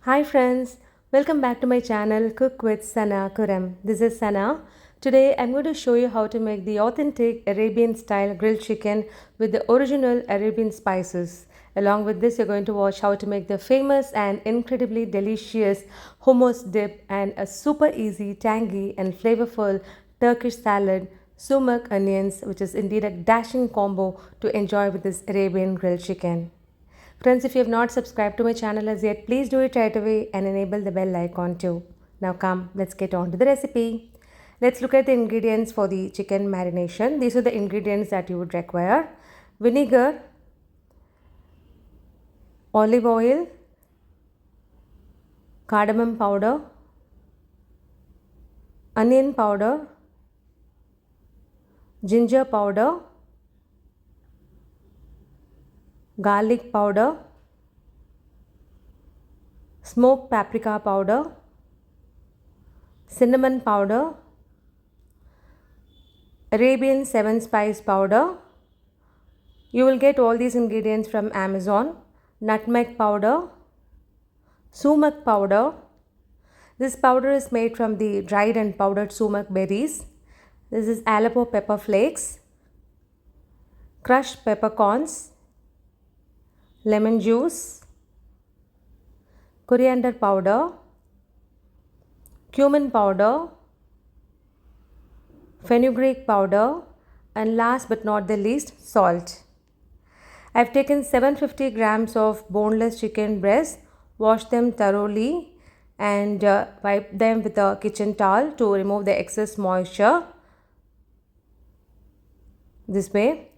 Hi friends, welcome back to my channel Cook with Sana Kuram. This is Sana. Today I'm going to show you how to make the authentic Arabian style grilled chicken with the original Arabian spices. Along with this, you're going to watch how to make the famous and incredibly delicious hummus dip and a super easy, tangy and flavorful Turkish salad, sumac onions, which is indeed a dashing combo to enjoy with this Arabian grilled chicken. Friends, if you have not subscribed to my channel as yet, please do it right away and enable the bell icon too. Now come, let's get on to the recipe. Let's look at the ingredients for the chicken marination. These are the ingredients that you would require. Vinegar, olive oil, cardamom powder, onion powder, ginger powder, garlic powder, smoked paprika powder, cinnamon powder, Arabian 7 spice powder. You will get all these ingredients from Amazon. Nutmeg powder, sumac powder. This powder is made from the dried and powdered sumac berries. This is Aleppo pepper flakes, crushed peppercorns, lemon juice, coriander powder, cumin powder, fenugreek powder, and last but not the least, salt. I've taken 750 grams of boneless chicken breast, washed them thoroughly and wipe them with a kitchen towel to remove the excess moisture. This way.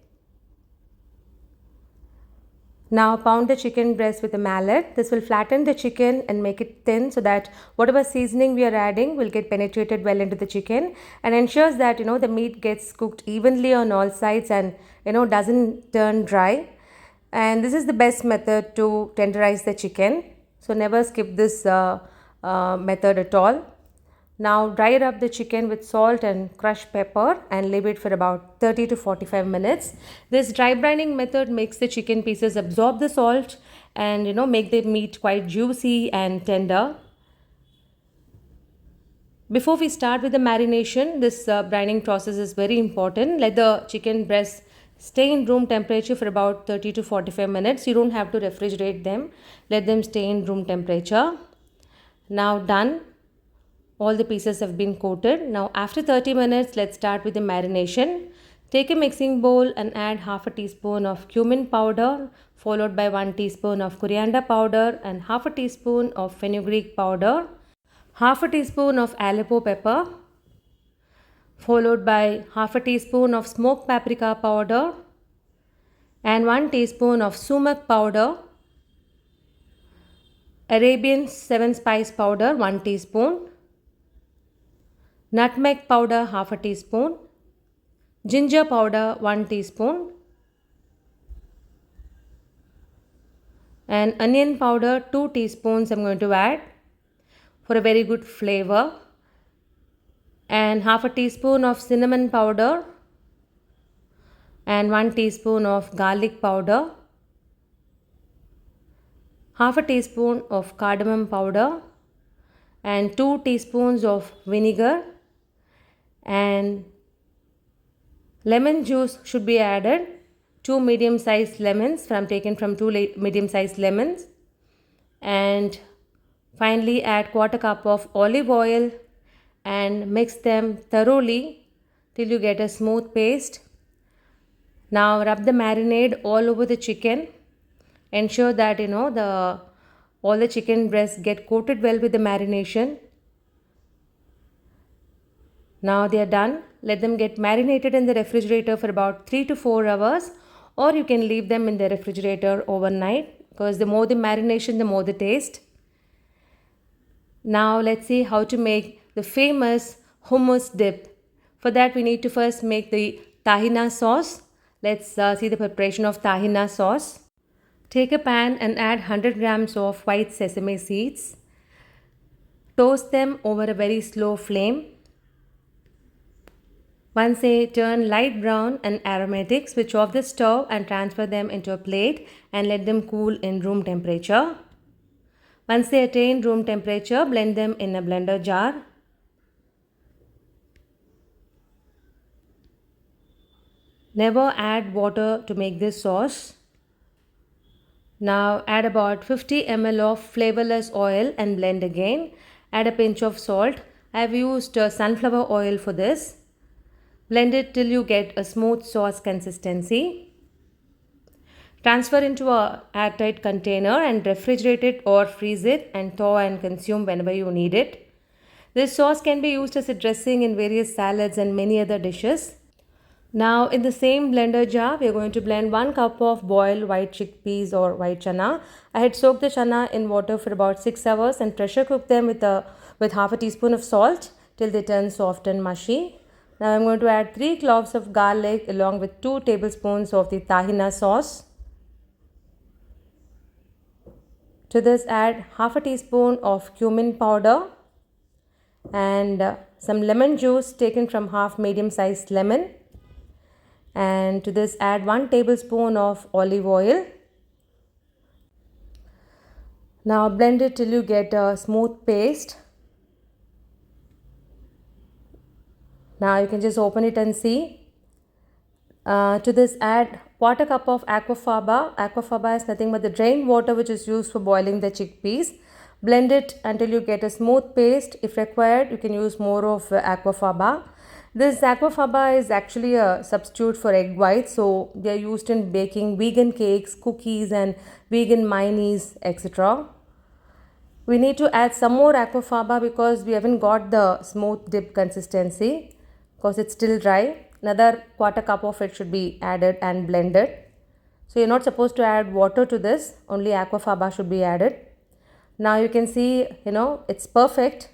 Now pound the chicken breast with a mallet. This will flatten the chicken and make it thin so that whatever seasoning we are adding will get penetrated well into the chicken and ensures that the meat gets cooked evenly on all sides and doesn't turn dry. And this is the best method to tenderize the chicken. So never skip this method at all. Now dry up the chicken with salt and crushed pepper and leave it for about 30 to 45 minutes. This dry brining method makes the chicken pieces absorb the salt and make the meat quite juicy and tender. Before we start with the marination, this brining process is very important. Let the chicken breast stay in room temperature for about 30 to 45 minutes. You don't have to refrigerate them. Let them stay in room temperature. Now done. All the pieces have been coated. Now after 30 minutes, let's start with the marination. Take a mixing bowl and add half a teaspoon of cumin powder, followed by 1 teaspoon of coriander powder and half a teaspoon of fenugreek powder, half a teaspoon of Aleppo pepper, followed by half a teaspoon of smoked paprika powder and 1 teaspoon of sumac powder, Arabian 7 spice powder 1 teaspoon, nutmeg powder half a teaspoon, ginger powder 1 teaspoon, and onion powder 2 teaspoons I'm going to add for a very good flavor, and half a teaspoon of cinnamon powder and 1 teaspoon of garlic powder, half a teaspoon of cardamom powder and 2 teaspoons of vinegar, and lemon juice should be added. 2 medium-sized lemons taken from 2 medium-sized lemons, and finally add quarter cup of olive oil and mix them thoroughly till you get a smooth paste. Now rub the marinade all over the chicken. Ensure that all the chicken breasts get coated well with the marination. Now they are done. Let them get marinated in the refrigerator for about 3 to 4 hours, or you can leave them in the refrigerator overnight, because the more the marination, the more the taste. Now let's see how to make the famous hummus dip. For that we need to first make the tahina sauce. Let's see the preparation of tahina sauce. Take a pan and add 100 grams of white sesame seeds. Toast them over a very slow flame. Once they turn light brown and aromatic, switch off the stove and transfer them into a plate and let them cool in room temperature. Once they attain room temperature, blend them in a blender jar. Never add water to make this sauce. Now add about 50 ml of flavorless oil and blend again. Add a pinch of salt. I have used sunflower oil for this. Blend it till you get a smooth sauce consistency. Transfer into a airtight container and refrigerate it or freeze it and thaw and consume whenever you need it. This sauce can be used as a dressing in various salads and many other dishes. Now in the same blender jar, we are going to blend 1 cup of boiled white chickpeas or white chana. I had soaked the chana in water for about 6 hours and pressure cooked them with half a teaspoon of salt till they turn soft and mushy. Now I'm going to add 3 cloves of garlic along with 2 tablespoons of the tahina sauce. To this add half a teaspoon of cumin powder and some lemon juice taken from half medium sized lemon. And to this add 1 tablespoon of olive oil. Now blend it till you get a smooth paste. Now you can just open it and see. To this add quarter cup of aquafaba. Aquafaba is nothing but the drained water which is used for boiling the chickpeas. Blend it until you get a smooth paste. If required, you can use more of aquafaba. This aquafaba is actually a substitute for egg whites, so they are used in baking vegan cakes, cookies and vegan mayonnaise, etc. We need to add some more aquafaba because we haven't got the smooth dip consistency because it's still dry. Another quarter cup of it should be added and blended. So you're not supposed to add water to this, only aquafaba should be added. Now you can see, it's perfect.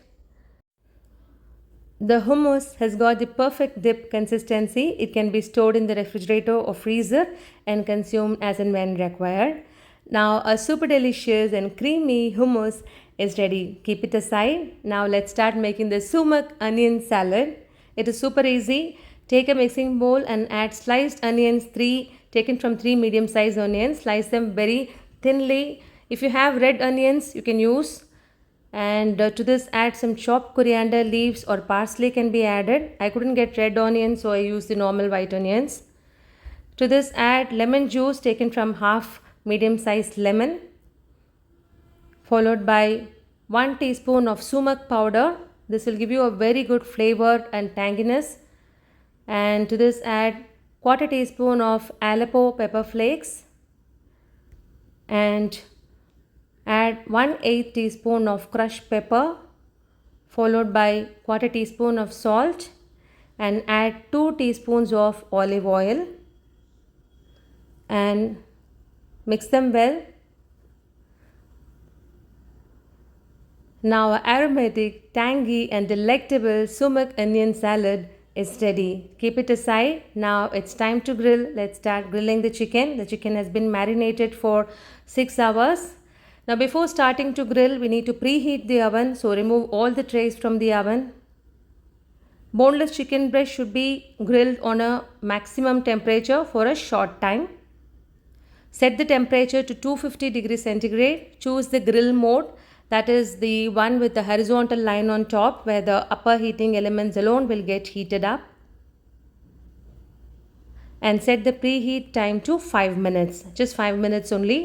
The hummus has got the perfect dip consistency. It can be stored in the refrigerator or freezer and consumed as and when required. Now a super delicious and creamy hummus is ready. Keep it aside. Now let's start making the sumac onion salad. It is super easy. Take a mixing bowl and add sliced onions, taken from 3 medium sized onions. Slice them very thinly. If you have red onions, you can use. And to this add some chopped coriander leaves or parsley can be added. I couldn't get red onions, so I used the normal white onions. To this add lemon juice taken from half medium sized lemon, followed by 1 teaspoon of sumac powder. This will give you a very good flavor and tanginess. And to this add quarter teaspoon of Aleppo pepper flakes and add 1/8 teaspoon of crushed pepper, followed by quarter teaspoon of salt and add 2 teaspoons of olive oil and mix them well. Now our aromatic, tangy and delectable sumac onion salad is ready. Keep it aside. Now it's time to grill. Let's start grilling the chicken. The chicken has been marinated for 6 hours. Now before starting to grill, we need to preheat the oven. So remove all the trays from the oven. Boneless chicken breast should be grilled on a maximum temperature for a short time. Set the temperature to 250 degrees centigrade. Choose the grill mode. That is the one with the horizontal line on top where the upper heating elements alone will get heated up. And set the preheat time to 5 minutes. Just 5 minutes only.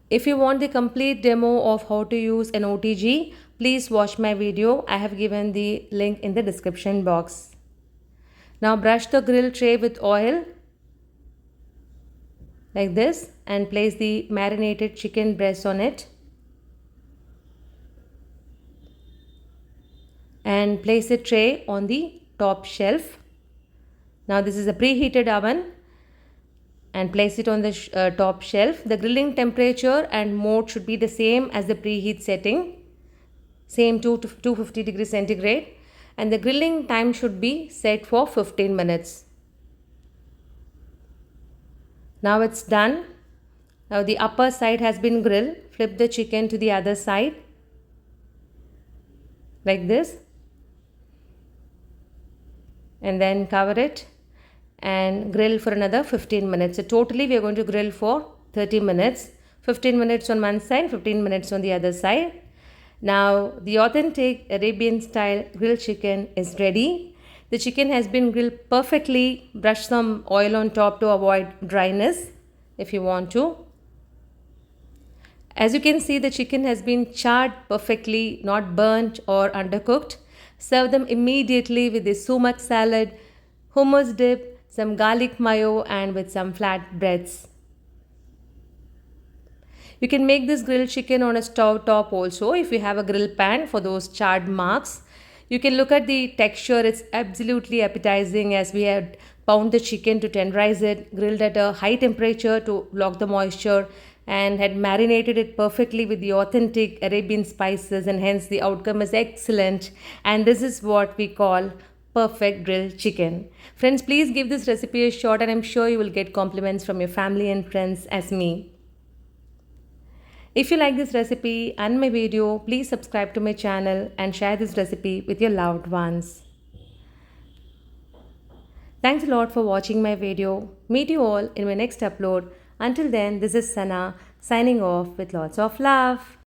If you want the complete demo of how to use an OTG, please watch my video. I have given the link in the description box. Now brush the grill tray with oil like this and place the marinated chicken breast on it. And place the tray on the top shelf. Now this is a preheated oven. And place it on the top shelf. The grilling temperature and mode should be the same as the preheat setting. Same 250 degrees centigrade. And the grilling time should be set for 15 minutes. Now it's done. Now the upper side has been grilled. Flip the chicken to the other side. Like this. And then cover it and grill for another 15 minutes. So totally we are going to grill for 30 minutes. 15 minutes on one side, 15 minutes on the other side. Now, the authentic Arabian style grilled chicken is ready. The chicken has been grilled perfectly. Brush some oil on top to avoid dryness if you want to. As you can see, the chicken has been charred perfectly, not burnt or undercooked. Serve them immediately with the sumac salad, hummus dip, some garlic mayo, and with some flat breads. You can make this grilled chicken on a stove top also if you have a grill pan for those charred marks. You can look at the texture, it's absolutely appetizing as we had pound the chicken to tenderize it, grilled at a high temperature to lock the moisture, and had marinated it perfectly with the authentic Arabian spices, and hence the outcome is excellent. And this is what we call perfect grilled chicken. Friends, please give this recipe a shot, and I'm sure you will get compliments from your family and friends as me. If you like this recipe and my video, please subscribe to my channel and share this recipe with your loved ones. Thanks a lot for watching my video. Meet you all in my next upload. Until then, this is Sana signing off with lots of love.